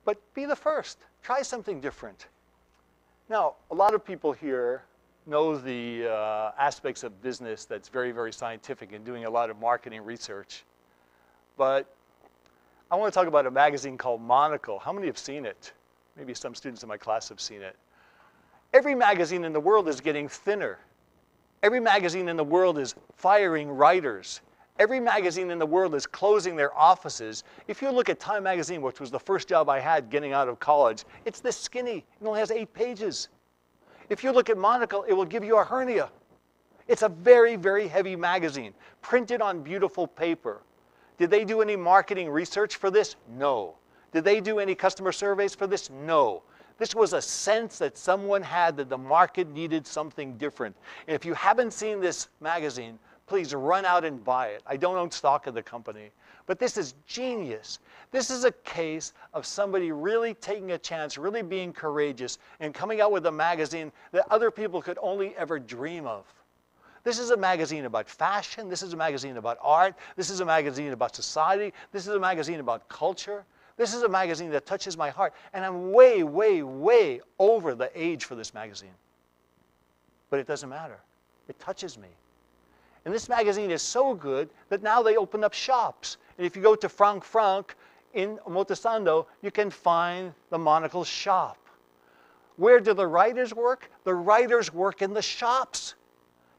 But be the first. Try something different. Now, a lot of people here know the aspects of business that's very, very scientific and doing a lot of marketing research. But I want to talk about a magazine called Monocle. How many have seen it? Maybe some students in my class have seen it. Every magazine in the world is getting thinner. Every magazine in the world is firing writers. Every magazine in the world is closing their offices. If you look at Time magazine, which was the first job I had getting out of college, it's this skinny. It only has 8 pages. If you look at Monocle, it will give you a hernia. It's a very, very heavy magazine, printed on beautiful paper. Did they do any marketing research for this? No. Did they do any customer surveys for this? No. This was a sense that someone had that the market needed something different. And if you haven't seen this magazine, please run out and buy it. I don't own stock of the company. But this is genius. This is a case of somebody really taking a chance, really being courageous, and coming out with a magazine that other people could only ever dream of. This is a magazine about fashion. This is a magazine about art. This is a magazine about society. This is a magazine about culture. This is a magazine that touches my heart. And I'm way, way, way over the age for this magazine. But it doesn't matter. It touches me. And this magazine is so good that now they open up shops. And if you go to Frank in Omotesando, you can find the Monocle shop. Where do the writers work? The writers work in the shops.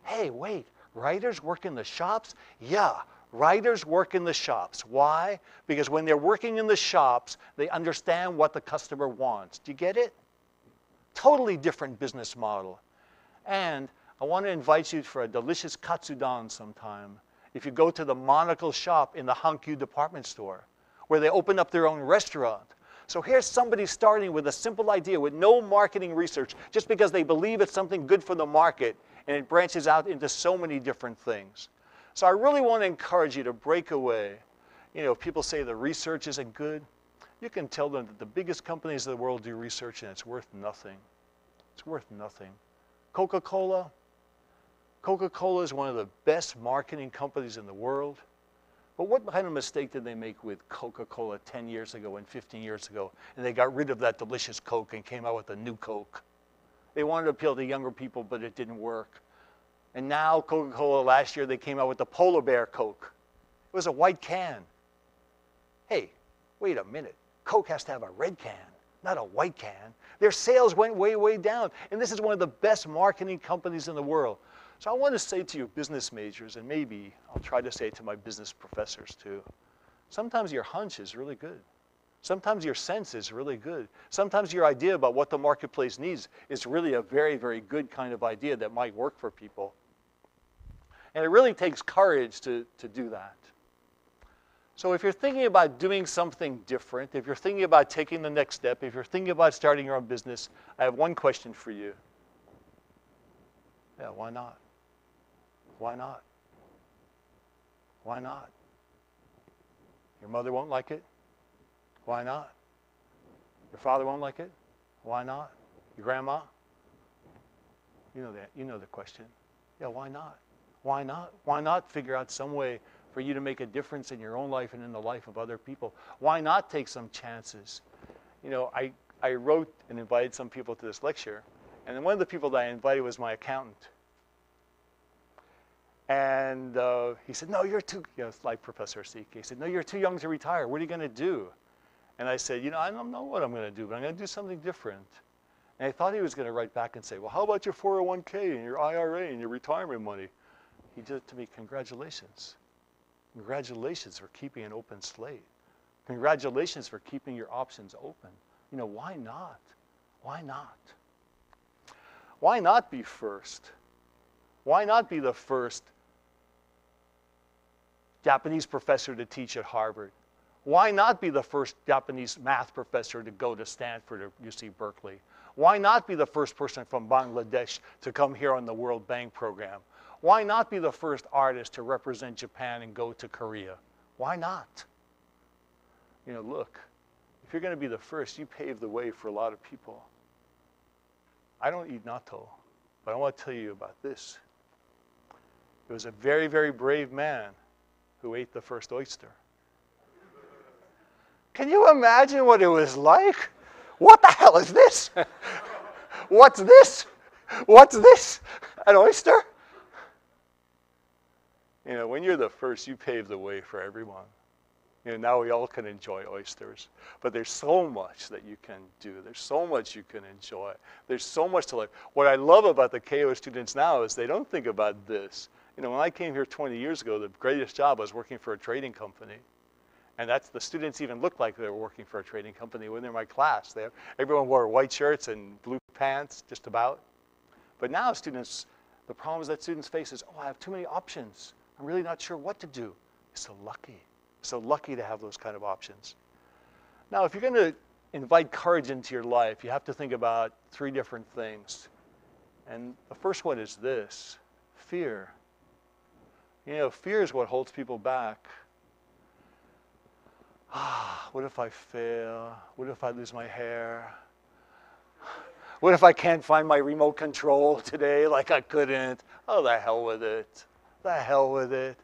Hey, wait, writers work in the shops? Yeah, writers work in the shops. Why? Because when they're working in the shops, they understand what the customer wants. Do you get it? Totally different business model. And I want to invite you for a delicious katsudon sometime. If you go to the Monocle shop in the Hankyu department store, where they open up their own restaurant. So here's somebody starting with a simple idea with no marketing research, just because they believe it's something good for the market, and it branches out into so many different things. So I really want to encourage you to break away. You know, if people say the research isn't good, you can tell them that the biggest companies in the world do research and it's worth nothing. It's worth nothing. Coca-Cola is one of the best marketing companies in the world. But what kind of mistake did they make with Coca-Cola 10 years ago and 15 years ago? And they got rid of that delicious Coke and came out with a new Coke. They wanted to appeal to younger people, but it didn't work. And now Coca-Cola, last year, they came out with the Polar Bear Coke. It was a white can. Hey, wait a minute. Coke has to have a red can, not a white can. Their sales went way, way down. And this is one of the best marketing companies in the world. So I want to say to you business majors, and maybe I'll try to say it to my business professors too, sometimes your hunch is really good. Sometimes your sense is really good. Sometimes your idea about what the marketplace needs is really a very, very good kind of idea that might work for people. And it really takes courage to do that. So if you're thinking about doing something different, if you're thinking about taking the next step, if you're thinking about starting your own business, I have one question for you. Yeah, why not? Why not? Why not? Your mother won't like it? Why not? Your father won't like it? Why not? Your grandma? You know that. You know the question. Yeah, why not? Why not? Why not figure out some way for you to make a difference in your own life and in the life of other people? Why not take some chances? You know, I wrote and invited some people to this lecture, and then one of the people that I invited was my accountant. And he said, no, you're too, you know, it's like Professor Sike. He said, no, you're too young to retire. What are you going to do? And I said, you know, I don't know what I'm going to do, but I'm going to do something different. And I thought he was going to write back and say, well, how about your 401k and your IRA and your retirement money? He did it to me, congratulations. Congratulations for keeping an open slate. Congratulations for keeping your options open. You know, why not? Why not? Why not be first? Why not be the first Japanese professor to teach at Harvard? Why not be the first Japanese math professor to go to Stanford or UC Berkeley? Why not be the first person from Bangladesh to come here on the World Bank program? Why not be the first artist to represent Japan and go to Korea? Why not? You know, look, if you're going to be the first, you pave the way for a lot of people. I don't eat natto, but I want to tell you about this. It was a very, very brave man who ate the first oyster. Can you imagine what it was like? What the hell is this? What's this? What's this? An oyster? You know, when you're the first, you pave the way for everyone. You know, now we all can enjoy oysters. But there's so much that you can do. There's so much you can enjoy. There's so much to life. What I love about the Keio students now is they don't think about this. You know, when I came here 20 years ago, the greatest job was working for a trading company. And the students even looked like they were working for a trading company when they're in my class. Everyone wore white shirts and blue pants, just about. But now students, the problems that students face is, oh, I have too many options. I'm really not sure what to do. You're so lucky. So lucky to have those kind of options. Now, if you're going to invite courage into your life, you have to think about 3 different things. And the first one is this: fear. You know, fear is what holds people back. What if I fail? What if I lose my hair? What if I can't find my remote control today like I couldn't? Oh, the hell with it. The hell with it.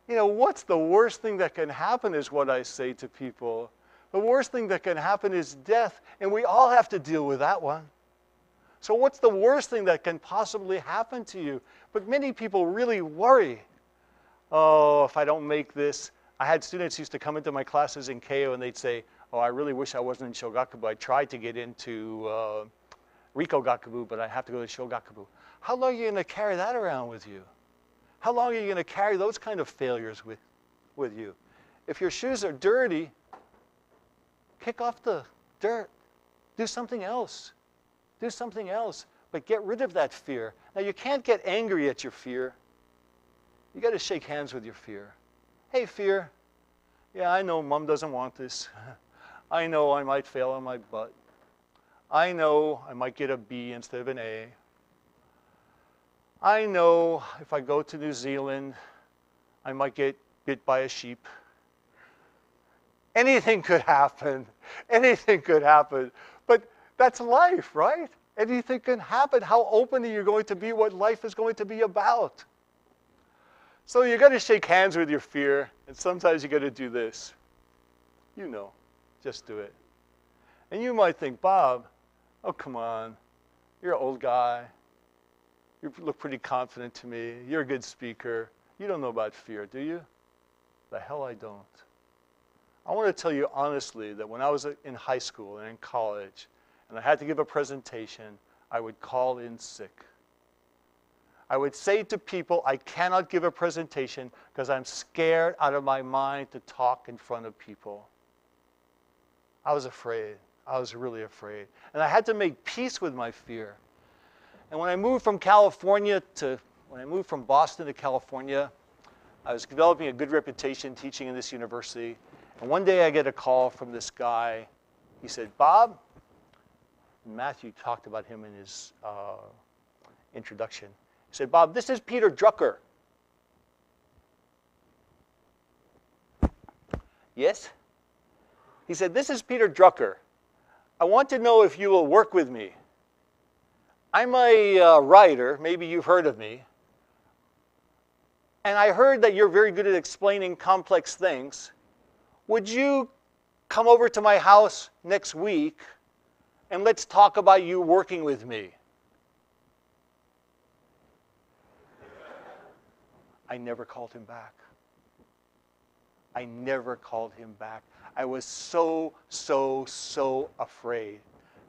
You know, what's the worst thing that can happen is what I say to people. The worst thing that can happen is death, and we all have to deal with that one. So what's the worst thing that can possibly happen to you? But many people really worry. Oh, if I don't make this. I had students who used to come into my classes in Keio and they'd say, oh, I really wish I wasn't in Shogakubu. I tried to get into Rikogakubu, but I have to go to Shogakubu. How long are you going to carry that around with you? How long are you going to carry those kind of failures with you? If your shoes are dirty, kick off the dirt. Do something else. Do something else. But get rid of that fear. Now, you can't get angry at your fear. You got to shake hands with your fear. Hey, fear. Yeah, I know Mom doesn't want this. I know I might fail on my butt. I know I might get a B instead of an A. I know if I go to New Zealand, I might get bit by a sheep. Anything could happen. Anything could happen. But that's life, right? Anything can happen. How open are you going to be what life is going to be about? So you got to shake hands with your fear, and sometimes you got to do this. You know, just do it. And you might think, Bob, oh, come on. You're an old guy. You look pretty confident to me. You're a good speaker. You don't know about fear, do you? The hell I don't. I want to tell you honestly that when I was in high school and in college, and I had to give a presentation, I would call in sick. I would say to people, I cannot give a presentation because I'm scared out of my mind to talk in front of people. I was afraid. I was really afraid. And I had to make peace with my fear. And when I moved from Boston to California, I was developing a good reputation teaching in this university. And one day I get a call from this guy. He said, Bob, and Matthew talked about him in his introduction. He said, Bob, this is Peter Drucker. Yes? He said, this is Peter Drucker. I want to know if you will work with me. I'm a writer. Maybe you've heard of me. And I heard that you're very good at explaining complex things. Would you come over to my house next week and let's talk about you working with me? I never called him back. I never called him back. I was so afraid.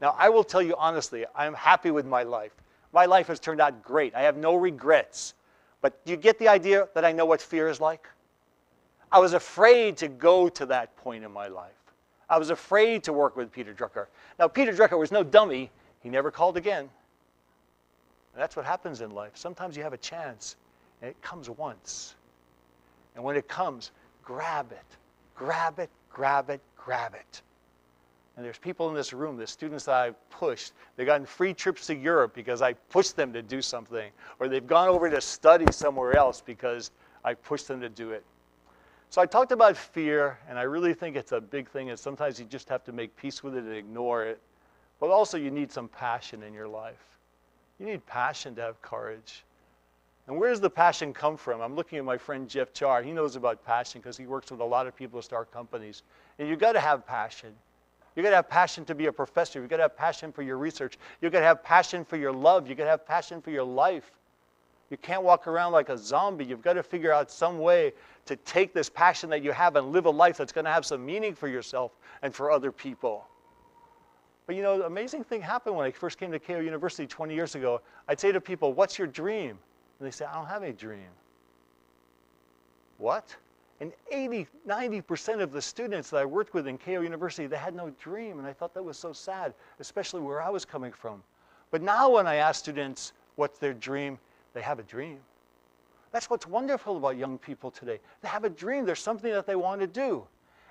Now, I will tell you honestly, I'm happy with my life. My life has turned out great. I have no regrets. But do you get the idea that I know what fear is like? I was afraid to go to that point in my life. I was afraid to work with Peter Drucker. Now, Peter Drucker was no dummy. He never called again. And that's what happens in life. Sometimes you have a chance, and it comes once. And when it comes, grab it. Grab it, grab it, grab it. And there's people in this room, the students that I've pushed, they've gotten free trips to Europe because I pushed them to do something. Or they've gone over to study somewhere else because I pushed them to do it. So I talked about fear, and I really think it's a big thing, and sometimes you just have to make peace with it and ignore it. But also you need some passion in your life. You need passion to have courage. And where does the passion come from? I'm looking at my friend Jeff Char. He knows about passion because he works with a lot of people to start companies. And you've got to have passion. You've got to have passion to be a professor. You've got to have passion for your research. You've got to have passion for your love. You've got to have passion for your life. You can't walk around like a zombie. You've got to figure out some way to take this passion that you have and live a life that's going to have some meaning for yourself and for other people. But you know, the amazing thing happened when I first came to Keio University 20 years ago. I'd say to people, what's your dream? And they say, I don't have any dream. What? And 90% of the students that I worked with in Keio University, they had no dream. And I thought that was so sad, especially where I was coming from. But now when I ask students what's their dream, they have a dream. That's what's wonderful about young people today. They have a dream. There's something that they want to do.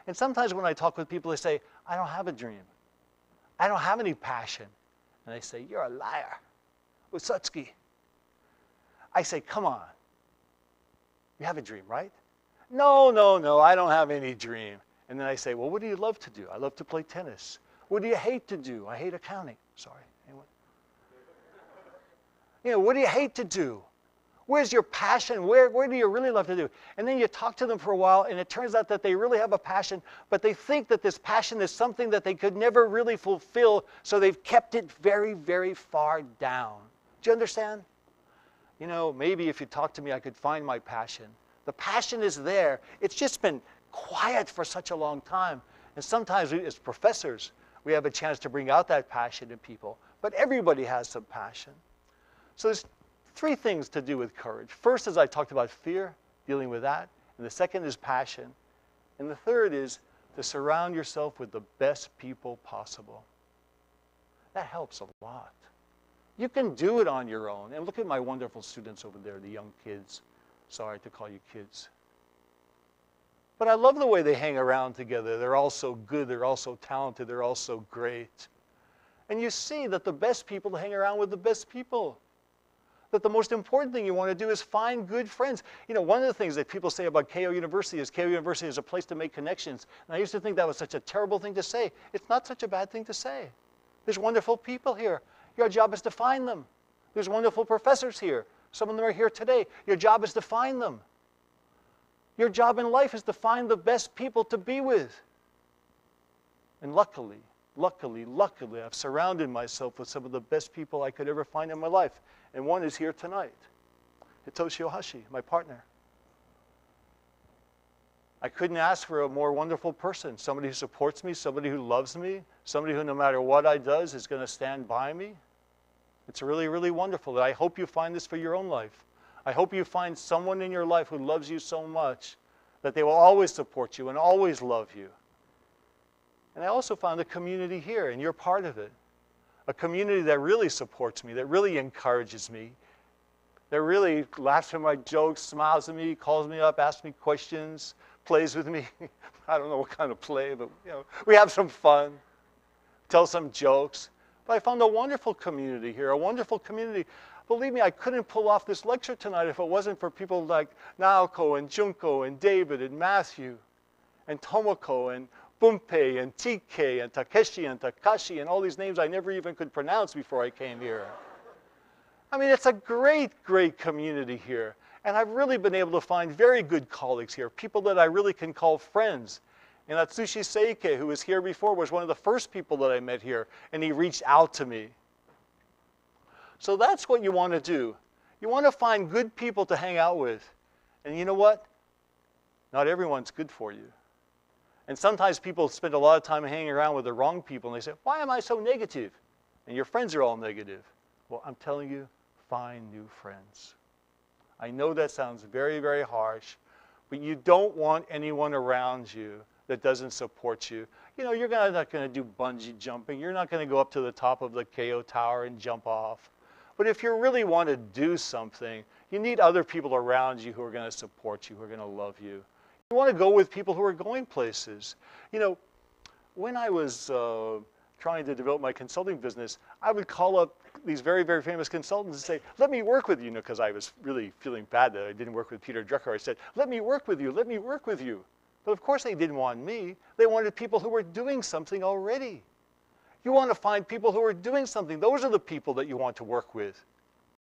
And sometimes when I talk with people, they say, I don't have a dream. I don't have any passion. And they say, you're a liar. Wysocki. I say, come on. You have a dream, right? No, I don't have any dream. And then I say, well, what do you love to do? I love to play tennis. What do you hate to do? I hate accounting. Sorry. Anyone? You know, what do you hate to do? Where's your passion? Where do you really love to do? And then you talk to them for a while, and it turns out that they really have a passion, but they think that this passion is something that they could never really fulfill, so they've kept it very, very far down. Do you understand? You know, maybe if you talk to me, I could find my passion. The passion is there. It's just been quiet for such a long time. And sometimes we, as professors, we have a chance to bring out that passion in people. But everybody has some passion. So there's three things to do with courage. First, as I talked about fear, dealing with that. And the second is passion. And the third is to surround yourself with the best people possible. That helps a lot. You can do it on your own. And look at my wonderful students over there, the young kids. Sorry to call you kids. But I love the way they hang around together. They're all so good. They're all so talented. They're all so great. And you see that the best people hang around with the best people. That the most important thing you want to do is find good friends. You know, one of the things that people say about Keio University is a place to make connections. And I used to think that was such a terrible thing to say. It's not such a bad thing to say. There's wonderful people here. Your job is to find them. There's wonderful professors here. Some of them are here today. Your job is to find them. Your job in life is to find the best people to be with. And luckily, I've surrounded myself with some of the best people I could ever find in my life. And one is here tonight. Hitoshi Ohashi, my partner. I couldn't ask for a more wonderful person. Somebody who supports me, somebody who loves me, somebody who no matter what I do is going to stand by me. It's really, really wonderful. I hope you find this for your own life. I hope you find someone in your life who loves you so much that they will always support you and always love you. And I also found a community here, and you're part of it. A community that really supports me, that really encourages me, that really laughs at my jokes, smiles at me, calls me up, asks me questions, plays with me. I don't know what kind of play, but you know, we have some fun, tell some jokes. But I found a wonderful community here, a wonderful community. Believe me, I couldn't pull off this lecture tonight if it wasn't for people like Naoko and Junko and David and Matthew and Tomoko and Bumpei and TK and Takeshi and Takashi and all these names I never even could pronounce before I came here. I mean, it's a great, great community here. And I've really been able to find very good colleagues here, people that I really can call friends. And Atsushi Seike, who was here before, was one of the first people that I met here, and he reached out to me. So that's what you want to do. You want to find good people to hang out with. And you know what? Not everyone's good for you. And sometimes people spend a lot of time hanging around with the wrong people, and they say, why am I so negative? And your friends are all negative. Well, I'm telling you, find new friends. I know that sounds very, very harsh, but you don't want anyone around you that doesn't support you. You know, you're not going to do bungee jumping. You're not going to go up to the top of the Keio Tower and jump off. But if you really want to do something, you need other people around you who are going to support you, who are going to love you. You want to go with people who are going places. You know, when I was trying to develop my consulting business, I would call up these very, very famous consultants and say, let me work with you, because I was really feeling bad that I didn't work with Peter Drucker. I said, let me work with you, let me work with you. But of course they didn't want me. They wanted people who were doing something already. You want to find people who are doing something. Those are the people that you want to work with.